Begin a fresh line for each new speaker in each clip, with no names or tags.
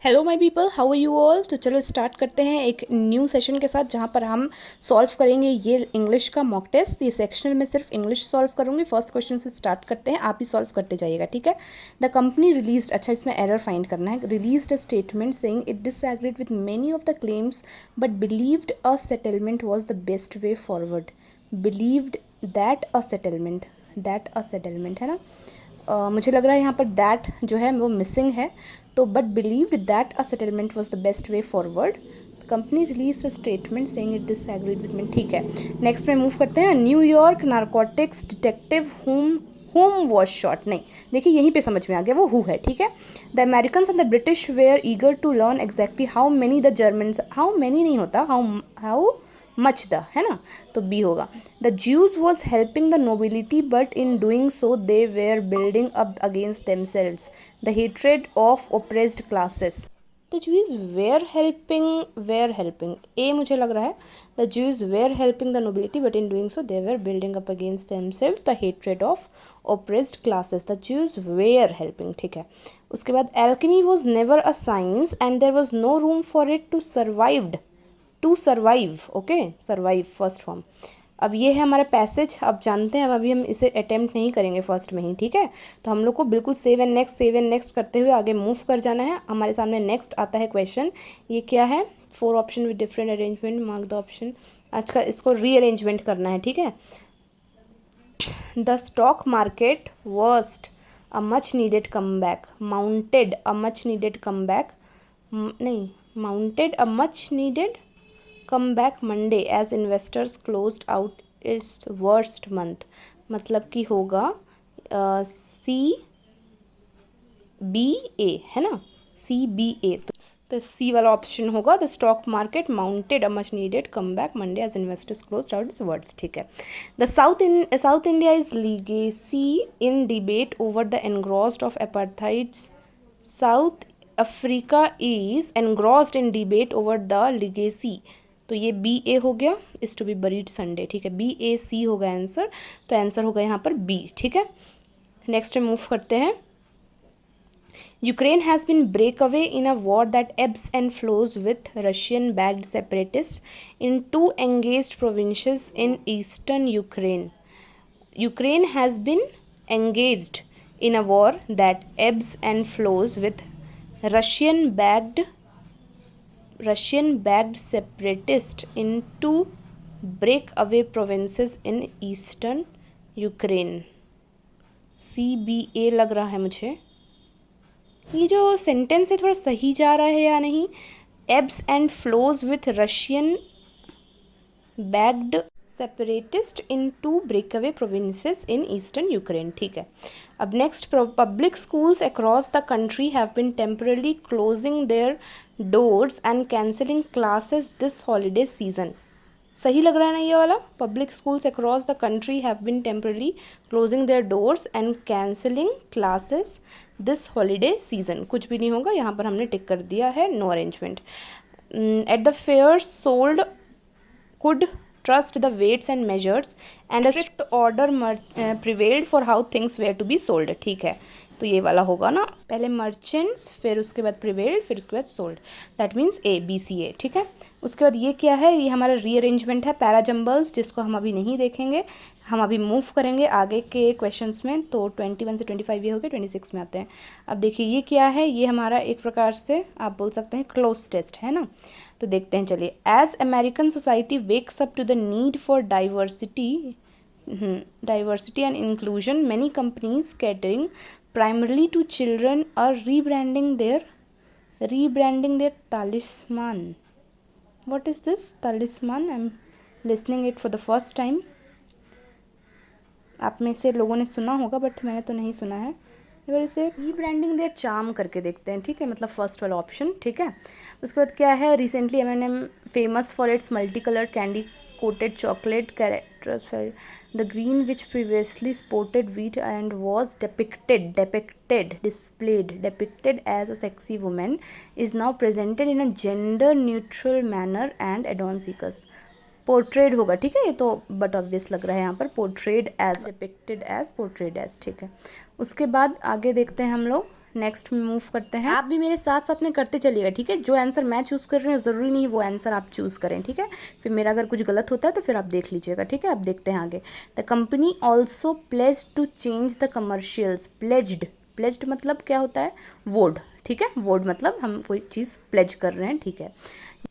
Hello my people, how are you all. तो चलो start करते हैं एक न्यू सेशन के साथ जहाँ पर हम सॉल्व करेंगे ये इंग्लिश का मॉक टेस्ट। ये सेक्शनल में सिर्फ इंग्लिश सॉल्व करूँगी। फर्स्ट क्वेश्चन से स्टार्ट करते हैं, आप ही सॉल्व करते जाइएगा, ठीक है। द कंपनी रिलीज, अच्छा इसमें एरर फाइंड करना है। Release a statement saying it disagreed with many of the claims but believed a settlement was the best way forward. Believed that a settlement है ना। मुझे लग रहा है यहाँ पर दैट जो है वो मिसिंग है, तो but believed that a settlement was the best way forward. Company release a statement saying it disagreed with me, ठीक है। नेक्स्ट में मूव करते हैं। New York narcotics detective whom was shot, नहीं देखिए यहीं पे समझ में आ गया, वो हु है, ठीक है। The Americans and the British were eager to learn exactly how many the Germans, how many नहीं होता, हाउ मच द, है ना, तो बी होगा। The Jews was helping the nobility but in doing so they were building up against themselves the hatred of oppressed classes. The Jews were helping a मुझे लग रहा है। The Jews were helping the nobility but in doing so they were building up against themselves the hatred of oppressed classes. The Jews were helping, ठीक है। उसके बाद alchemy was never a science and there was no room for it to survive, okay, survive first form. अब ये है हमारा passage, अब जानते हैं। अब अभी हम इसे अटेम्प्ट नहीं करेंगे फर्स्ट में ही, ठीक है। तो हम लोग को बिल्कुल सेव एंड नेक्स्ट करते हुए आगे मूव कर जाना है। हमारे सामने नेक्स्ट आता है क्वेश्चन। ये क्या है? 4 option with different arrangement, mark the option. आज का इसको रीअरेंजमेंट करना है, ठीक है। The stock market worst a much needed comeback, mounted a much needed comeback, नहीं, mounted a much needed comeback Monday as investors closed out its worst month. मतलब कि होगा CBA, है ना, CBA। तो सी वाला option होगा। The stock market mounted a much needed comeback Monday as investors closed out its worst, ठीक है। The South India is legacy in debate over the engrossed of apartheids. South Africa is engrossed in debate over the legacy, तो ये BA हो गया, is to be buried Sunday, ठीक है। BAC होगा answer, तो आंसर होगा यहाँ पर B, ठीक है। नेक्स्ट मूव करते हैं। Ukraine has been break away in a war that ebbs and flows with Russian backed separatists in 2 engaged provinces in eastern Ukraine. Ukraine has been engaged in a war that ebbs and flows with Russian-backed separatists in 2 breakaway provinces in eastern Ukraine. CBA लग रहा है मुझे। ये जो sentence है थोड़ा सही जा रहा है या नहीं? Ebbs and flows with Russian backed separatist in 2 breakaway provinces in eastern Ukraine, ठीक है। अब next, public schools across the country have been temporarily closing their doors and cancelling classes this holiday season. सही लग रहा है ना ये वाला? Public schools across the country have been temporarily closing their doors and cancelling classes this holiday season. कुछ भी नहीं होगा, यहाँ पर हमने टिक कर दिया है, no arrangement. At the fair sold could trust the weights and measures and a strict order prevailed for how things were to be sold, ठीक है। तो ये वाला होगा ना, पहले मर्चेंट्स, फिर उसके बाद प्रिवेल्ड, फिर उसके बाद सोल्ड, दैट मीन्स ABCA, ठीक है। उसके बाद ये क्या है? ये हमारा रीअरेंजमेंट है, पैराजम्बल्स, जिसको हम अभी नहीं देखेंगे। हम अभी मूव करेंगे आगे के क्वेश्चंस में। तो 21 से 25 ये हो गए, 26 में आते हैं। अब देखिए ये क्या है? ये हमारा एक प्रकार से आप बोल सकते हैं क्लोज टेस्ट, है ना। तो देखते हैं, चलिए। As American society wakes up to the need for diversity and inclusion, many companies catering primarily to children are rebranding their talisman. What is this talisman? I'm listening it for the first time. आप में से लोगों ने सुना होगा but मैंने तो नहीं सुना है। वजह से रीब्रांडिंग देयर चार्म करके देखते हैं, ठीक है, मतलब फर्स्ट वाला ऑप्शन, ठीक है। उसके बाद क्या है? Recently M&M famous for its multi coloured candy coated chocolate characters, the green which previously sported wheat and was depicted as a sexy woman is now presented in a gender neutral manner and adorn seekers. Portrayed होगा, ठीक है, ये तो but obvious लग रहा है यहाँ पर। Portrayed as, depicted as, portrayed as, ठीक है। उसके बाद आगे देखते हैं हम लोग। नेक्स्ट में मूव करते हैं। आप भी मेरे साथ साथ में करते चलिएगा, ठीक है। जो आंसर मैं चूज़ कर रही हूँ ज़रूरी नहीं वो आंसर आप चूज़ करें, ठीक है। फिर मेरा अगर कुछ गलत होता है तो फिर आप देख लीजिएगा, ठीक है। आप देखते हैं आगे। The company also pledged to change the commercials. Pledged मतलब क्या होता है, वोड, ठीक है। वोड मतलब हम कोई चीज़ प्लेज कर रहे हैं, ठीक है।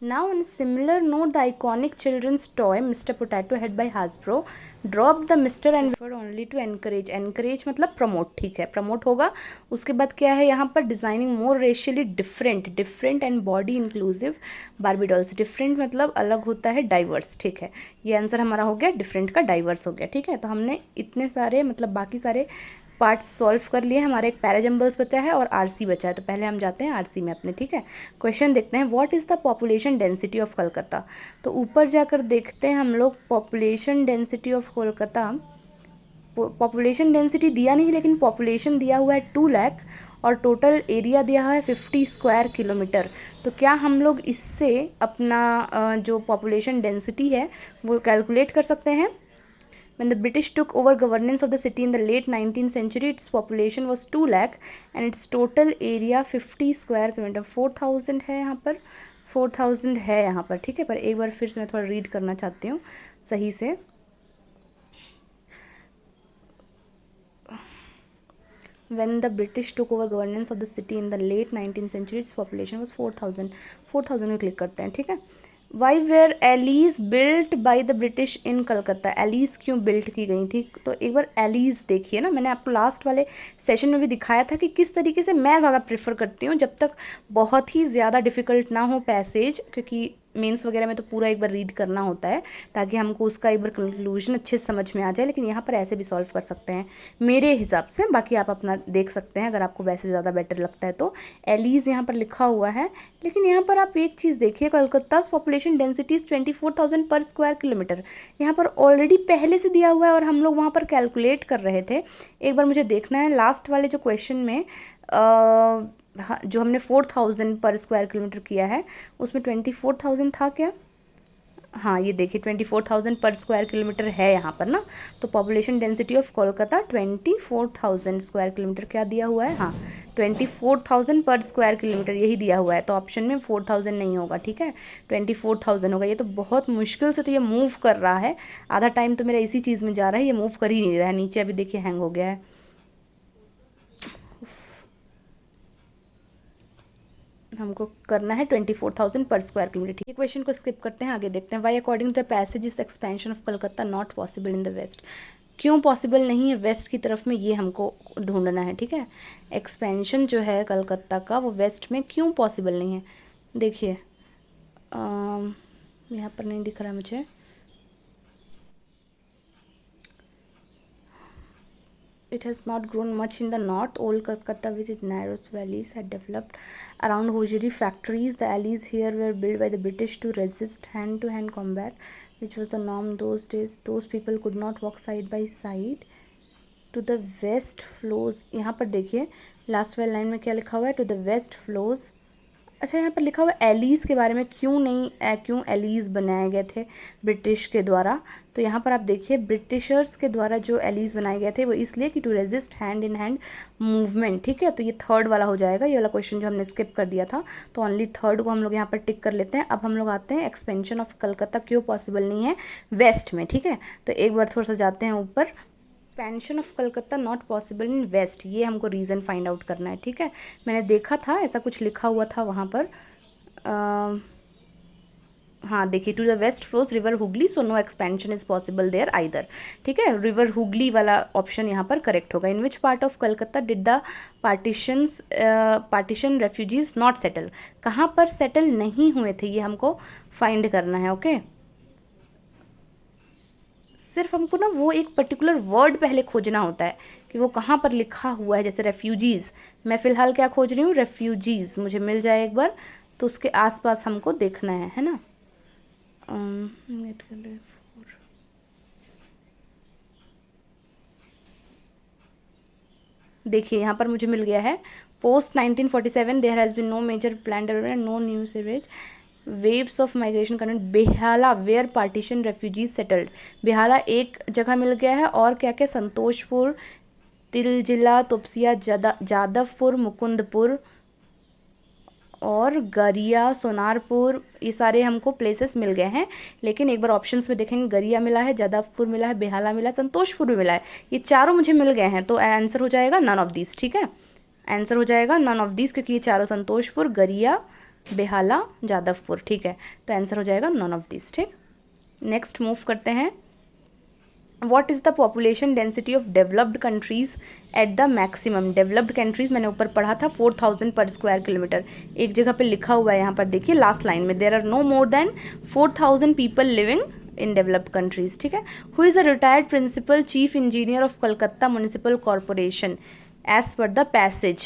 Now in similar note the iconic children's toy Mister Potato Head by Hasbro drop the Mister and for only to encourage. Encourage मतलब प्रमोट, ठीक है, प्रमोट होगा। उसके बाद क्या है यहाँ पर, designing more racially different and body inclusive Barbie dolls. Different मतलब अलग होता है, डाइवर्स, ठीक है। ये आंसर हमारा हो गया, डिफरेंट का डाइवर्स हो गया, ठीक है। तो हमने इतने सारे मतलब बाकी सारे पार्ट्स सॉल्व कर लिए। हमारे एक पैराजम्बल्स बचा है और आरसी बचा है, तो पहले हम जाते हैं आरसी में अपने, ठीक है। क्वेश्चन देखते हैं, what is the population density of Calcutta. तो ऊपर जाकर देखते हैं हम लोग population density of Kolkata. Population density दिया नहीं, लेकिन पॉपुलेशन दिया हुआ है 2 लाख और टोटल एरिया दिया हुआ है 50 स्क्वायर किलोमीटर। तो क्या हम लोग इससे अपना जो पॉपुलेशन डेंसिटी है वो कैलकुलेट कर सकते हैं। When the British took over governance of the city in the late 19th century, its population was 2 lakh and its total area 50 square kilometre. 4000 है यहाँ पर, 4000 है यहाँ पर, ठीक है। पर एक बार फिर से मैं थोड़ा रीड करना चाहती हूँ सही से। When the British took over governance of the city in the late 19th century, its population was 4000। 4000 में क्लिक करते हैं, ठीक है। Why were alleys built by the British in Calcutta. Alleys क्यों बिल्ट की गई थी, तो एक बार एलीज देखिए ना। मैंने आपको लास्ट वाले सेशन में भी दिखाया था कि किस तरीके से मैं ज़्यादा प्रेफर करती हूँ जब तक बहुत ही ज़्यादा डिफ़िकल्ट ना हो पैसेज, क्योंकि मेंस वगैरह में तो पूरा एक बार रीड करना होता है ताकि हमको उसका एक बार कंक्लूजन अच्छे से समझ में आ जाए। लेकिन यहाँ पर ऐसे भी सॉल्व कर सकते हैं मेरे हिसाब से, बाकी आप अपना देख सकते हैं अगर आपको वैसे ज़्यादा बेटर लगता है तो। एलीज यहाँ पर लिखा हुआ है, लेकिन यहाँ पर आप एक चीज़ देखिए, कलकत्ता पॉपुलेशन डेंसिटी इज़ 24,000 पर स्क्वायर किलोमीटर। यहाँ पर ऑलरेडी पहले से दिया हुआ है और हम लोग वहाँ पर कैलकुलेट कर रहे थे। एक बार मुझे देखना है लास्ट वाले जो क्वेश्चन में हाँ, जो हमने 4000 पर स्क्वायर किलोमीटर किया है उसमें 24,000 था क्या। हाँ ये देखिए 24,000 पर स्क्वायर किलोमीटर है यहाँ पर ना। तो population density of Kolkata 24,000 square kilometre क्या दिया हुआ है, हाँ 24,000 पर स्क्वायर किलोमीटर यही दिया हुआ है। तो ऑप्शन में 4000 नहीं होगा, ठीक है, 24,000 होगा। ये तो बहुत मुश्किल से तो ये मूव कर रहा है, आधा टाइम तो मेरा इसी चीज़ में जा रहा है, ये मूव कर ही नहीं रहा है। नीचे अभी देखिए हैंग हो गया है। हमको करना है 24,000 पर स्क्वायर किलोमीटर, ठीक है। क्वेश्चन को स्किप करते हैं, आगे देखते हैं। Why according to the passage is expansion of Calcutta not possible in the west. क्यों पॉसिबल नहीं है वेस्ट की तरफ में, ये हमको ढूंढना है, ठीक है। एक्सपेंशन जो है कलकत्ता का वो वेस्ट में क्यों पॉसिबल नहीं है। देखिए यहाँ पर नहीं दिख रहा मुझे। It has not grown much in the north. Old Calcutta with its narrow valleys had developed around hosiery factories. The alleys here were built by the British to resist hand-to-hand combat, which was the norm those days. Those people could not walk side by side. To the west flows, यहाँ पर देखिए last वाली line में क्या लिखा हुआ है, to the west flows। अच्छा यहाँ पर लिखा हुआ है एलीज़ के बारे में, क्यों नहीं क्यों एलीज़ बनाए गए थे ब्रिटिश के द्वारा। तो यहाँ पर आप देखिए ब्रिटिशर्स के द्वारा जो एलीज़ बनाए गए थे वो इसलिए कि to resist hand in hand movement, ठीक है। तो ये थर्ड वाला हो जाएगा, ये वाला क्वेश्चन जो हमने स्किप कर दिया था। तो ओनली थर्ड को हम लोग यहाँ पर टिक कर लेते हैं। अब हम लोग आते हैं एक्सपेंशन ऑफ कलकत्ता क्यों पॉसिबल नहीं है वेस्ट में, ठीक है। तो एक बार थोड़ा सा जाते हैं ऊपर। Expansion of Calcutta not possible in west, ये हमको रीज़न फाइंड आउट करना है, ठीक है। मैंने देखा था ऐसा कुछ लिखा हुआ था वहाँ पर। हाँ देखिए, to the west flows river Hooghly so no expansion is possible there either, ठीक है। रिवर हुगली वाला ऑप्शन यहाँ पर करेक्ट होगा। In which part of Calcutta did the partition refugees not settle, कहाँ पर सेटल नहीं हुए थे ये हमको फाइंड करना है, ओके। सिर्फ हमको ना वो एक पर्टिकुलर वर्ड पहले खोजना होता है कि वो कहाँ पर लिखा हुआ है। जैसे रेफ्यूजीज़, मैं फ़िलहाल क्या खोज रही हूँ, रेफ्यूजीज़ मुझे मिल जाए एक बार, तो उसके आसपास हमको देखना है ना। देखिए यहाँ पर मुझे मिल गया है post 1947 there has been no major plan development, no new sewage, waves of migration current, Behala were partition refugees settled. Behala एक जगह मिल गया है और क्या क्या, संतोषपुर, तिलजिला, तोपसिया, जादवपुर, मुकुंदपुर और गरिया, सोनारपुर, ये सारे हमको प्लेसेस मिल गए हैं। लेकिन एक बार ऑप्शंस में देखेंगे, गरिया मिला है, जादवपुर मिला है, बेहाला मिला है, संतोषपुर भी मिला है, ये चारों मुझे मिल गए हैं। तो आंसर हो जाएगा नन ऑफ दिस। ठीक है, आंसर हो जाएगा नन ऑफ दिस, क्योंकि ये चारों संतोषपुर, गरिया, बेहाला, जादवपुर। ठीक है, तो आंसर हो जाएगा नन ऑफ दिस। ठीक, नेक्स्ट मूव करते हैं। What is the population density of developed countries at the maximum. Developed countries मैंने ऊपर पढ़ा था 4000 पर स्क्वायर किलोमीटर। एक जगह पे लिखा हुआ है यहाँ पर, देखिए लास्ट लाइन में, there are no more than 4000 people living in developed countries. ठीक है, who is a retired principal chief engineer of Calcutta municipal corporation as per the passage.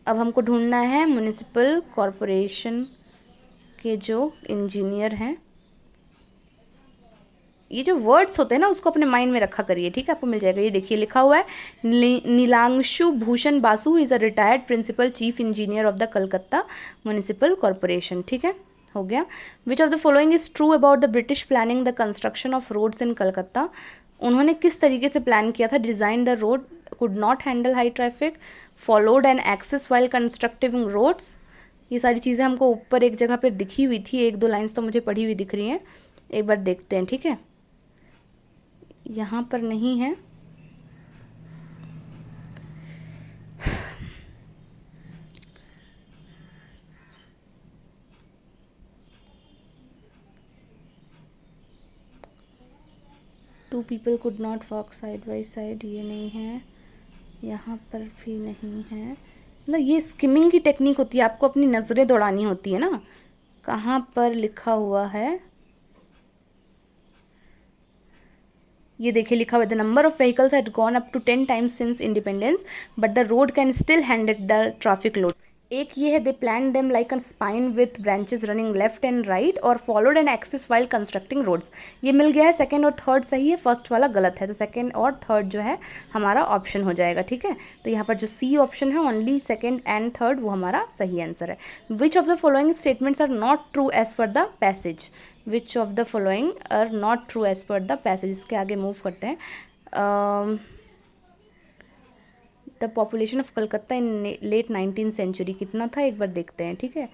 अब हमको ढूंढना है म्यूनिसिपल कॉरपोरेशन के जो इंजीनियर हैं। ये जो वर्ड्स होते हैं ना, उसको अपने माइंड में रखा करिए। ठीक है, आपको मिल जाएगा। ये देखिए लिखा हुआ है, Nilanshu Bhushan Basu is a retired principal chief engineer of the Calcutta municipal corporation. ठीक है, हो गया। Which of the following is true about the British planning the construction of roads in Calcutta. उन्होंने किस तरीके से प्लान किया था? Design the road, could not handle high traffic, followed an access while constructing roads. ये सारी चीज़ें हमको ऊपर एक जगह पर दिखी हुई थी, एक दो लाइन्स तो मुझे पढ़ी हुई दिख रही हैं, एक बार देखते हैं। ठीक है, यहाँ पर नहीं है। Two people could not walk side by side, ये नहीं है। यहाँ पर भी नहीं है। मतलब ये स्किमिंग की टेक्निक होती है, आपको अपनी नज़रें दौड़ानी होती है ना। कहाँ पर लिखा हुआ है? ये देखिए लिखा हुआ है, the number of vehicles had gone up to 10 times since independence but the road can still handle the traffic load. एक ये है, they plan them like a spine with branches running left and right और followed an axis while constructing roads. ये मिल गया है। Second और third सही है, फर्स्ट वाला गलत है, तो सेकंड और थर्ड जो है हमारा ऑप्शन हो जाएगा। ठीक है, तो यहाँ पर जो सी ऑप्शन है, ओनली सेकंड एंड थर्ड, वो हमारा सही आंसर है। Which of the following statements are not true as per the passage. Which of the following are not true as per the passage. इसके आगे मूव करते हैं। The population of Calcutta in late 19th century कितना था, एक बार देखते हैं। ठीक है,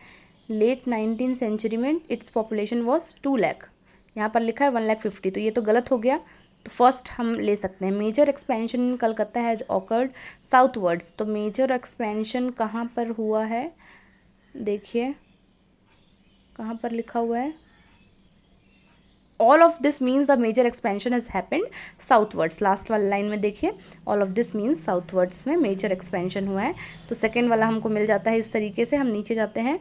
लेट 19th सेंचुरी में इट्स पॉपुलेशन वॉज 2 लाख। यहाँ पर लिखा है 1,50,000, तो ये तो गलत हो गया। तो फर्स्ट हम ले सकते हैं, major expansion in Calcutta has occurred southwards. तो मेजर एक्सपेंशन कहाँ पर हुआ है, देखिए कहाँ पर लिखा हुआ है। All of this means the major expansion has happened southwards. Last वाली लाइन में देखिए, all of this means southwards में मेजर एक्सपेंशन हुआ है। तो सेकेंड वाला हमको मिल जाता है इस तरीके से। हम नीचे जाते हैं।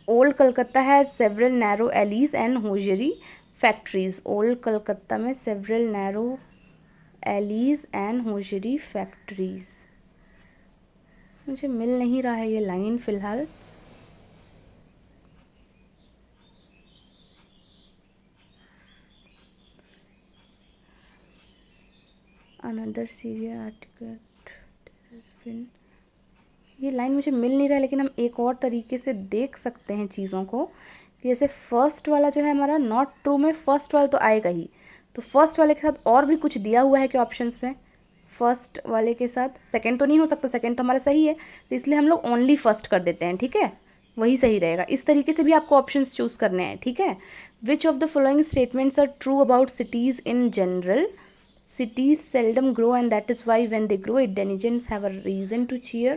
Old Calcutta has several narrow alleys and hosiery factories. Old Calcutta में several narrow alleys and hosiery factories, मुझे मिल नहीं रहा है ये लाइन फ़िलहाल। अनदर सीरियल आर्टिकल, ये लाइन मुझे मिल नहीं रहा है, लेकिन हम एक और तरीके से देख सकते हैं चीज़ों को कि जैसे फर्स्ट वाला जो है हमारा नॉट ट्रू में, फर्स्ट वाला तो आएगा ही, तो फर्स्ट वाले के साथ और भी कुछ दिया हुआ है क्या ऑप्शंस में? फर्स्ट वाले के साथ सेकंड तो नहीं हो सकता, सेकंड तो हमारा सही है, तो इसलिए हम लोग ओनली फर्स्ट कर देते हैं। ठीक है, वही सही रहेगा। इस तरीके से भी आपको ऑप्शंस चूज़ करने हैं। ठीक है, which of the following statements are true about cities in general. Cities seldom grow and that is why when they grow, it denizens have a reason to cheer.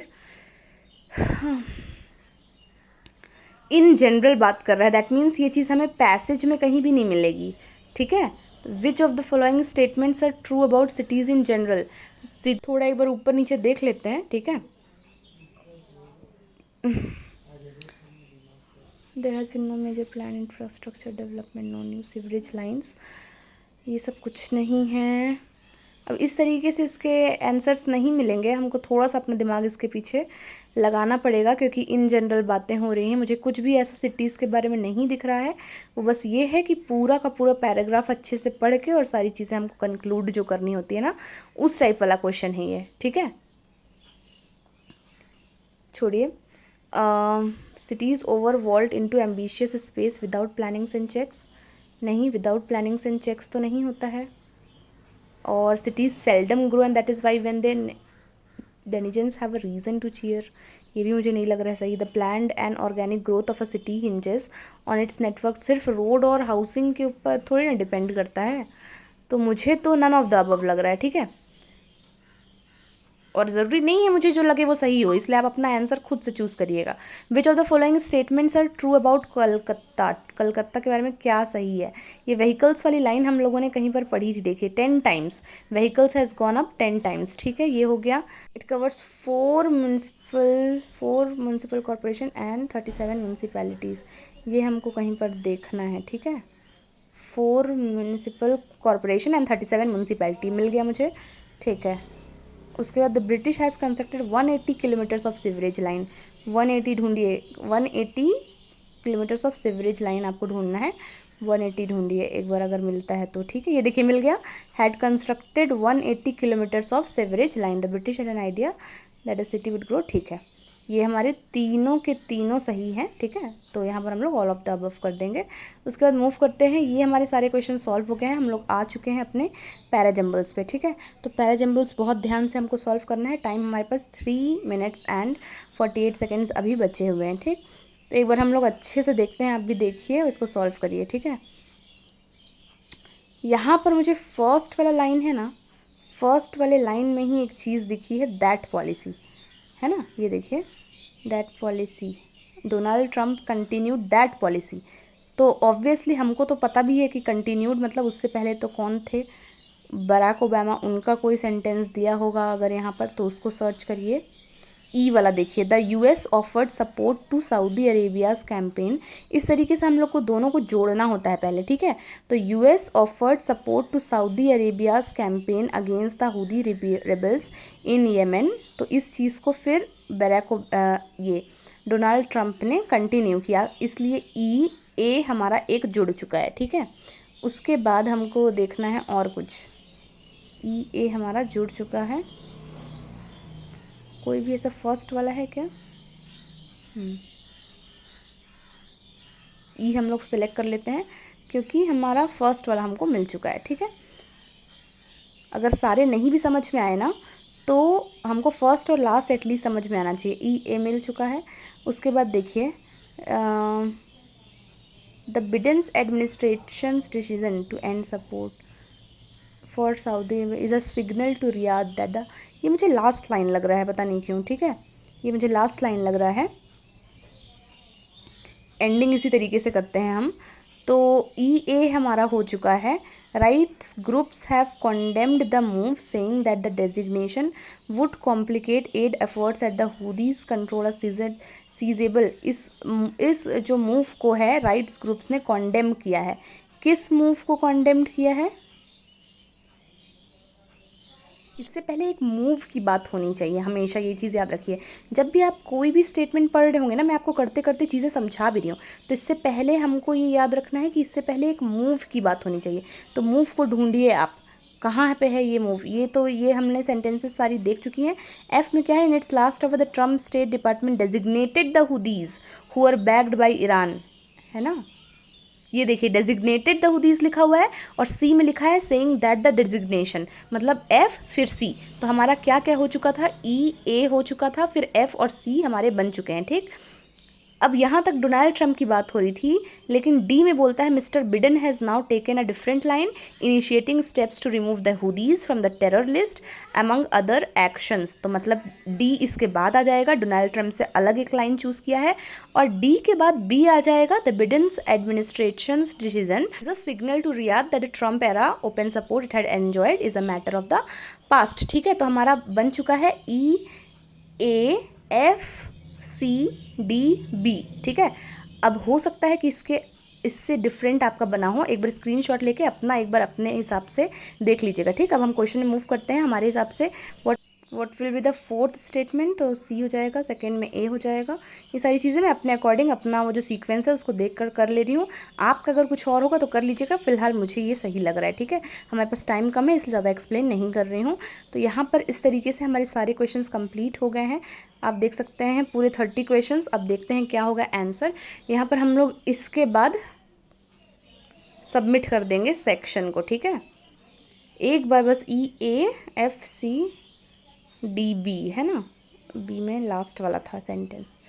In general बात कर रहा है, that means ये चीज़ हमें passage में कहीं भी नहीं मिलेगी। ठीक है, which of the following statements are true about cities in general. थोड़ा एक बार ऊपर नीचे देख लेते हैं। ठीक है, there has been no major plan infrastructure development, no new sewerage lines, ये सब कुछ नहीं है। अब इस तरीके से इसके आंसर्स नहीं मिलेंगे, हमको थोड़ा सा अपना दिमाग इसके पीछे लगाना पड़ेगा, क्योंकि इन जनरल बातें हो रही हैं। मुझे कुछ भी ऐसा सिटीज़ के बारे में नहीं दिख रहा है। वो बस ये है कि पूरा का पूरा पैराग्राफ अच्छे से पढ़ के और सारी चीज़ें हमको कंक्लूड जो करनी होती है ना, उस टाइप वाला क्वेश्चन है ये। ठीक है, छोड़िए। Cities over vault into ambitious space without plannings and checks, नहीं, विदाउट प्लानिंग्स एंड चेक्स तो नहीं होता है। और cities seldom grow and that is why when they denizens have a reason to cheer, ये भी मुझे नहीं लग रहा है सही. The planned and organic growth of a city hinges on it's network. सिर्फ रोड और हाउसिंग के ऊपर थोड़ी ना डिपेंड करता है, तो मुझे तो नन ऑफ द अबव लग रहा है. ठीक है, और ज़रूरी नहीं है मुझे जो लगे वो सही हो, इसलिए आप अपना आंसर खुद से चूज़ करिएगा. Which of the following statements are true about Calcutta. Calcutta के बारे में क्या सही है. ये व्हीकल्स वाली लाइन हम लोगों ने कहीं पर पढ़ी थी, देखिए 10 times vehicles has gone up 10 times. ठीक है, ये हो गया. It covers 4 municipal corporation and 37 municipalities. ये हमको कहीं पर देखना है. ठीक है, 4 म्यूनसिपल कॉरपोरेशन एंड 37 म्यूनसिपैलिटी मिल गया मुझे. ठीक है, उसके बाद the British has constructed 180 kilometres of sewerage line. 180 ढूंढिए, 180 किलोमीटर्स ऑफ सीवरेज लाइन आपको ढूंढना है. 180 ढूंढिए एक बार, अगर मिलता है तो. ठीक है, ये देखिए मिल गया. Had constructed 180 kilometres of sewerage line. The British had an idea that the city would grow. ठीक है, ये हमारे तीनों के तीनों सही हैं. ठीक है, तो यहाँ पर हम लोग ऑल ऑफ द अबव कर देंगे. उसके बाद मूव करते हैं. ये हमारे सारे क्वेश्चन सॉल्व हो गए हैं. हम लोग आ चुके हैं अपने पैराजम्बल्स पे. ठीक है, तो पैराजम्बल्स बहुत ध्यान से हमको सॉल्व करना है. टाइम हमारे पास 3 मिनट्स एंड 48 सेकेंड्स अभी बचे हुए हैं. ठीक, तो एक बार हम लोग अच्छे से देखते हैं. आप भी देखिए और इसको सॉल्व करिए. ठीक है, यहाँ पर मुझे फर्स्ट वाला लाइन है ना, फर्स्ट वाले लाइन में ही एक चीज़ दिखी है, दैट पॉलिसी है ना. ये देखिए, that policy, Donald Trump continued that policy. तो ऑब्वियसली हमको तो पता भी है कि कंटिन्यूड मतलब उससे पहले तो कौन थे, बराक ओबामा. उनका कोई सेंटेंस दिया होगा अगर यहाँ पर, तो उसको सर्च करिए. ई वाला देखिए, the US offered support to Saudi Arabia's campaign. इस तरीके से हम लोग को दोनों को जोड़ना होता है पहले. ठीक है, तो US offered support to Saudi Arabia's campaign against the Houthi rebels in Yemen. तो इस चीज़ को फिर ये डोनाल्ड ट्रंप ने कंटिन्यू किया, इसलिए ई ए हमारा एक जुड़ चुका है. ठीक है, उसके बाद हमको देखना है और कुछ. ई ए हमारा जुड़ चुका है. कोई भी ऐसा फर्स्ट वाला है क्या? ई हम लोग सेलेक्ट कर लेते हैं क्योंकि हमारा फर्स्ट वाला हमको मिल चुका है. ठीक है, अगर सारे नहीं भी समझ में आए ना, तो हमको फर्स्ट और लास्ट एटलीस्ट समझ में आना चाहिए. ई ए मिल चुका है. उसके बाद देखिए, the Biden's administration's decision to end support for Saudi is a signal to Riyadh that the. ये मुझे लास्ट लाइन लग रहा है, पता नहीं क्यों. ठीक है, ये मुझे लास्ट लाइन लग रहा है. एंडिंग इसी तरीके से करते हैं हम. तो ई ए हमारा हो चुका है. Rights groups have condemned the move saying that the designation would complicate aid efforts at the Houthis control seizable. इस जो मूव को है राइट्स ग्रुप्स ने कॉन्डेम किया है. किस मूव को कॉन्डेम्ड किया है? इससे पहले एक मूव की बात होनी चाहिए, हमेशा ये चीज़ याद रखिए. जब भी आप कोई भी स्टेटमेंट पढ़ रहे होंगे ना, मैं आपको करते करते चीज़ें समझा भी रही हूँ, तो इससे पहले हमको ये याद रखना है कि इससे पहले एक मूव की बात होनी चाहिए. तो मूव को ढूंढिए आप, कहाँ पे है ये मूव. ये हमने सेंटेंसेस सारी देख चुकी हैं. एफ में क्या है? In its last of the Trump State Department designated the Houthis who are backed by Iran, है ना. ये देखिए, डेजिग्नेटेड द हुदीज लिखा हुआ है और सी में लिखा है सेइंग दैट द डेजिग्नेशन, मतलब एफ फिर सी. तो हमारा क्या क्या हो चुका था? ई ए हो चुका था, फिर एफ और सी हमारे बन चुके हैं. ठीक, अब यहाँ तक डोनाल्ड ट्रंप की बात हो रही थी, लेकिन डी में बोलता है mister Biden has now taken a different line initiating steps to remove the Houthis from the terror list among other actions. तो मतलब डी इसके बाद आ जाएगा. डोनाल्ड ट्रंप से अलग एक लाइन चूज़ किया है, और डी के बाद बी आ जाएगा. The Biden's administration's decision is a signal to Riyadh that the Trump era open support it had enjoyed is a matter of the past. ठीक है, तो हमारा बन चुका है E A F C D B. ठीक है, अब हो सकता है कि इससे डिफरेंट आपका बना हो. एक बार स्क्रीनशॉट लेके अपना एक बार अपने हिसाब से देख लीजिएगा. ठीक, अब हम क्वेश्चन में मूव करते हैं हमारे हिसाब से. What will be the fourth statement? तो सी हो जाएगा, सेकंड में ए हो जाएगा. ये सारी चीज़ें मैं अपने अकॉर्डिंग अपना वो जो सीक्वेंस है उसको देख कर ले रही हूँ. आपका अगर कुछ और होगा तो कर लीजिएगा. फिलहाल मुझे ये सही लग रहा है. ठीक है, हमारे पास टाइम कम है इसलिए ज़्यादा एक्सप्लेन नहीं कर रही हूँ. तो यहाँ पर इस तरीके से हमारे सारे क्वेश्चंस कंप्लीट हो गए हैं. आप देख सकते हैं पूरे 30 क्वेश्चंस. अब देखते हैं क्या होगा आंसर. यहाँ पर हम लोग इसके बाद सबमिट कर देंगे सेक्शन को. ठीक है, एक बार बस EAFCDB है ना, बी में लास्ट वाला था सेंटेंस।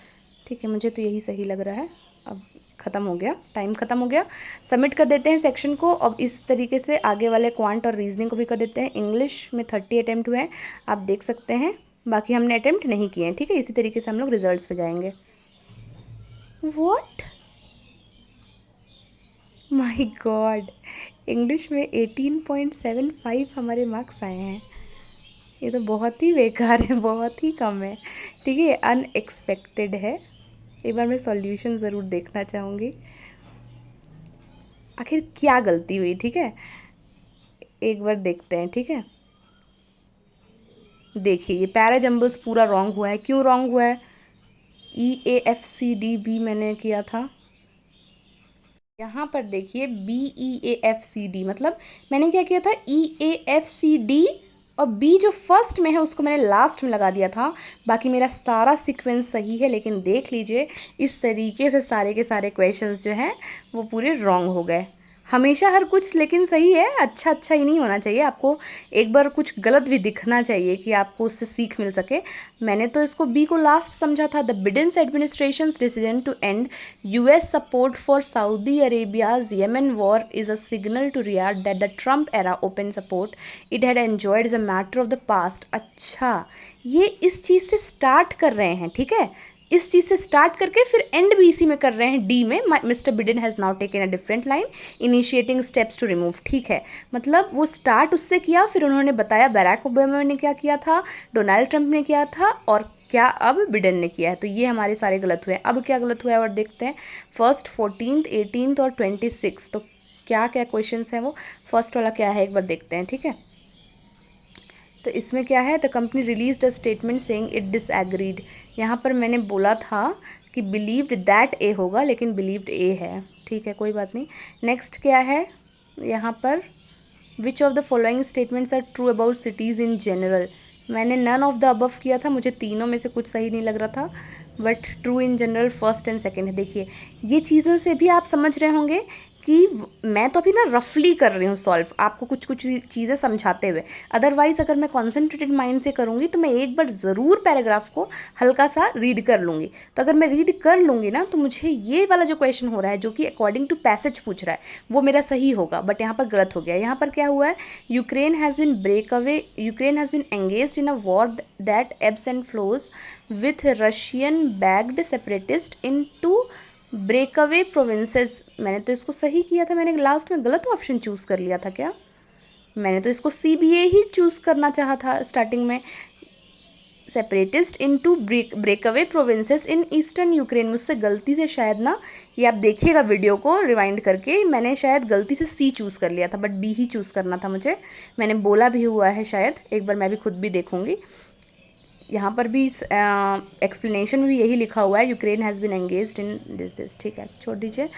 ठीक है, मुझे तो यही सही लग रहा है। अब ख़त्म हो गया, टाइम ख़त्म हो गया, सबमिट कर देते हैं सेक्शन को। अब इस तरीके से आगे वाले क्वांट और रीजनिंग को भी कर देते हैं। इंग्लिश में 30 अटैम्प्ट हुए हैं, आप देख सकते हैं, बाकी हमने अटैम्प्ट नहीं किए हैं। ठीक है, इसी तरीके से हम लोग रिजल्ट्स पे जाएंगे। व्हाट, माय गॉड, इंग्लिश में 18.75 हमारे मार्क्स आए हैं। ये तो बहुत ही बेकार है, बहुत ही कम है। ठीक है, अनएक्सपेक्टेड है। एक बार मैं सॉल्यूशन ज़रूर देखना चाहूँगी, आखिर क्या गलती हुई। ठीक है, एक बार देखते हैं। ठीक है, देखिए ये पैराजम्बल्स पूरा रॉन्ग हुआ है। क्यों रॉन्ग हुआ है? EAFCDB मैंने किया था, यहाँ पर देखिए BEAFCD, मतलब मैंने क्या किया था, EAFCD और B जो फर्स्ट में है उसको मैंने लास्ट में लगा दिया था। बाकी मेरा सारा सीक्वेंस सही है, लेकिन देख लीजिए इस तरीके से सारे के सारे क्वेश्चंस जो हैं वो पूरे रॉन्ग हो गए। हमेशा हर कुछ लेकिन सही है, अच्छा अच्छा ही नहीं होना चाहिए। आपको एक बार कुछ गलत भी दिखना चाहिए कि आपको उससे सीख मिल सके। मैंने तो इसको बी को लास्ट समझा था। The Biden's administration's decision to end US support for Saudi Arabia's Yemen war is a signal to Riyadh that the Trump era open support it had enjoyed as a matter of the past. अच्छा, ये इस चीज़ से start कर रहे हैं। ठीक है, इस चीज़ से स्टार्ट करके फिर एंड भी इसी में कर रहे हैं, डी में। Mister Biden has now taken a different line initiating steps to remove. ठीक है, मतलब वो स्टार्ट उससे किया, फिर उन्होंने बताया बैराक ओबामा ने क्या किया था, डोनाल्ड ट्रंप ने किया था, और क्या अब बिडेन ने किया है। तो ये हमारे सारे गलत हुए हैं। अब क्या गलत हुआ है और देखते हैं। फर्स्ट, 14th, 18th और 26, तो क्या क्या क्वेश्चन हैं वो। फर्स्ट वाला क्या है एक बार देखते हैं। ठीक है, तो इसमें क्या है, the company release a statement saying it disagreed. यहाँ पर मैंने बोला था कि बिलीव्ड दैट ए होगा, लेकिन बिलीव्ड ए है। ठीक है, कोई बात नहीं। नेक्स्ट क्या है यहाँ पर, which of the following statements are true about cities in general. मैंने नन ऑफ द अबव किया था, मुझे तीनों में से कुछ सही नहीं लग रहा था, but true in general first and second है। देखिए ये चीज़ों से भी आप समझ रहे होंगे कि मैं तो अभी ना रफली कर रही हूँ सॉल्व, आपको कुछ कुछ चीज़ें समझाते हुए। अदरवाइज़ अगर मैं कॉन्सेंट्रेटेड माइंड से करूँगी तो मैं एक बार ज़रूर पैराग्राफ को हल्का सा रीड कर लूँगी। तो अगर मैं रीड कर लूँगी ना, तो मुझे ये वाला जो क्वेश्चन हो रहा है, जो कि अकॉर्डिंग टू पैसेज पूछ रहा है, वो मेरा सही होगा। बट यहाँ पर गलत हो गया। यहाँ पर क्या हुआ है, Ukraine has been engaged in a war that ebbs and flows with Russian backed separatist in two breakaway provinces. मैंने तो इसको सही किया था, मैंने लास्ट में गलत ऑप्शन चूज़ कर लिया था क्या? मैंने तो इसको CBA ही चूज़ करना चाहा था स्टार्टिंग में। Separatist in two breakaway provinces in eastern Ukraine. मुझसे गलती से शायद ना, ये आप देखिएगा वीडियो को रिवाइंड करके, मैंने शायद गलती से C चूज़ कर लिया था, बट B ही चूज़ करना था मुझे। मैंने बोला भी हुआ है शायद, एक बार मैं भी खुद भी देखूँगी। यहाँ पर भी एक्सप्लेनेशन में भी यही लिखा हुआ है, Ukraine has been engaged in this. ठीक है, छोड़ दीजिए।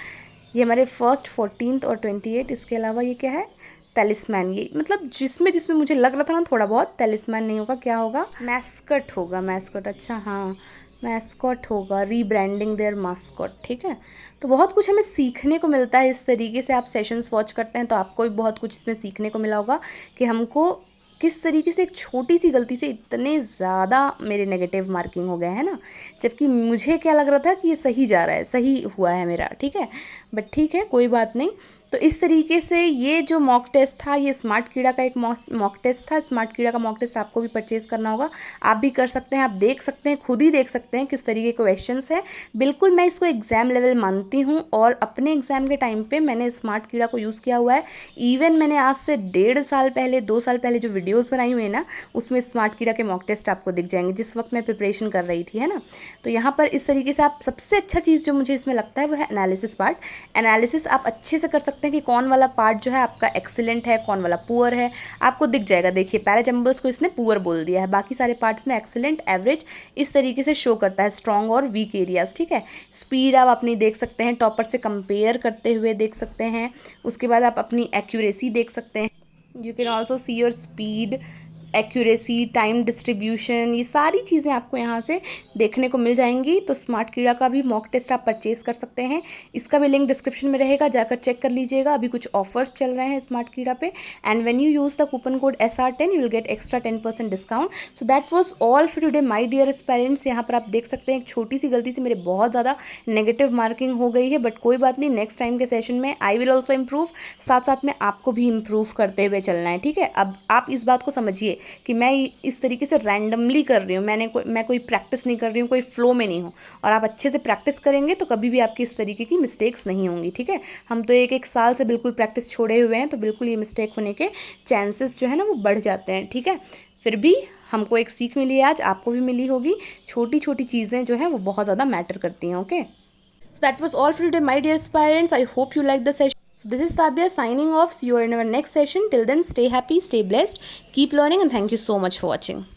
ये हमारे फर्स्ट, 14th और 28। इसके अलावा ये क्या है, तलिस्मैन। ये मतलब जिसमें जिसमें मुझे लग रहा था ना थोड़ा बहुत, तलिस्मैन नहीं होगा, क्या होगा, मैस्कट होगा। मैस्कट, अच्छा हाँ, मैस्कॉट होगा, रीब्रांडिंग देयर मास्कॉट। ठीक है, तो बहुत कुछ हमें सीखने को मिलता है इस तरीके से। आप सेशंस वॉच करते हैं तो आपको भी बहुत कुछ इसमें सीखने को मिला होगा कि हमको किस तरीके से एक छोटी सी गलती से इतने ज़्यादा मेरे नेगेटिव मार्किंग हो गए हैं ना, जबकि मुझे क्या लग रहा था कि ये सही जा रहा है, सही हुआ है मेरा। ठीक है, बट ठीक है, कोई बात नहीं। तो इस तरीके से ये जो मॉक टेस्ट था, ये स्मार्ट कीड़ा का एक मॉक टेस्ट था। स्मार्ट कीड़ा का मॉक टेस्ट आपको भी परचेज़ करना होगा, आप भी कर सकते हैं। आप देख सकते हैं, खुद ही देख सकते हैं किस तरीके के क्वेश्चंस हैं। बिल्कुल मैं इसको एग्ज़ाम लेवल मानती हूँ, और अपने एग्ज़ाम के टाइम पे मैंने स्मार्ट कीड़ा को यूज़ किया हुआ है। इवन मैंने आज से 1.5 साल पहले, 2 साल पहले जो वीडियोज़ बनाई हुई है ना, उसमें स्मार्ट कीड़ा के मॉक टेस्ट आपको दिख जाएंगे, जिस वक्त मैं प्रिपरेशन कर रही थी, है ना। तो यहाँ पर इस तरीके से आप, सबसे अच्छा चीज़ जो मुझे इसमें लगता है वो है एनालिसिस पार्ट। एनालिसिस आप अच्छे से कर सकते हैं कि कौन वाला पार्ट जो है आपका एक्सीलेंट है, कौन वाला पुअर है, आपको दिख जाएगा। देखिए पैराजम्बल्स को इसने पुअर बोल दिया है, बाकी सारे पार्ट्स में एक्सीलेंट, एवरेज, इस तरीके से शो करता है, स्ट्रॉन्ग और वीक एरियाज। ठीक है, स्पीड आप अपनी देख सकते हैं, टॉपर से कंपेयर करते हुए देख सकते हैं। उसके बाद आप अपनी एक्यूरेसी देख सकते हैं। You can also see your speed accuracy, time distribution, ये सारी चीज़ें आपको यहाँ से देखने को मिल जाएंगी। तो स्मार्ट कीड़ा का भी मॉक टेस्ट आप परचेज़ कर सकते हैं, इसका भी लिंक डिस्क्रिप्शन में रहेगा, जाकर चेक कर लीजिएगा। अभी कुछ ऑफर्स चल रहे हैं स्मार्ट कीड़ा पे, and when you use the coupon code SR10 you will get extra 10% discount. So that was all for today my dear aspirants. यहाँ पर आप देख सकते हैं एक छोटी सी गलती से मेरे बहुत ज़्यादा नेगेटिव मार्किंग हो गई है, बट कोई बात नहीं, नेक्स्ट टाइम के सेशन में आई विल ऑल्सो इम्प्रूव, साथ साथ में आपको भी इम्प्रूव करते हुए चलना है, ठीक है। अब आप इस बात को समझिए कि मैं इस तरीके से रैंडमली कर रही हूँ, मैं कोई प्रैक्टिस नहीं कर रही हूँ, कोई फ्लो में नहीं हूँ, और आप अच्छे से प्रैक्टिस करेंगे तो कभी भी आपकी इस तरीके की मिस्टेक्स नहीं होंगी, ठीक है। हम तो एक साल से बिल्कुल प्रैक्टिस छोड़े हुए हैं, तो बिल्कुल ये मिस्टेक होने के चांसेस जो है ना वो बढ़ जाते हैं, ठीक है। फिर भी हमको एक सीख मिली है आज, आपको भी मिली होगी। छोटी छोटी चीज़ें जो हैं वो बहुत ज़्यादा मैटर करती हैं, okay. So that was all for today, my dear aspirants. I hope you liked the session. So this is Sabia signing off. See you in our next session. Till then, stay happy, stay blessed, keep learning, and thank you so much for watching.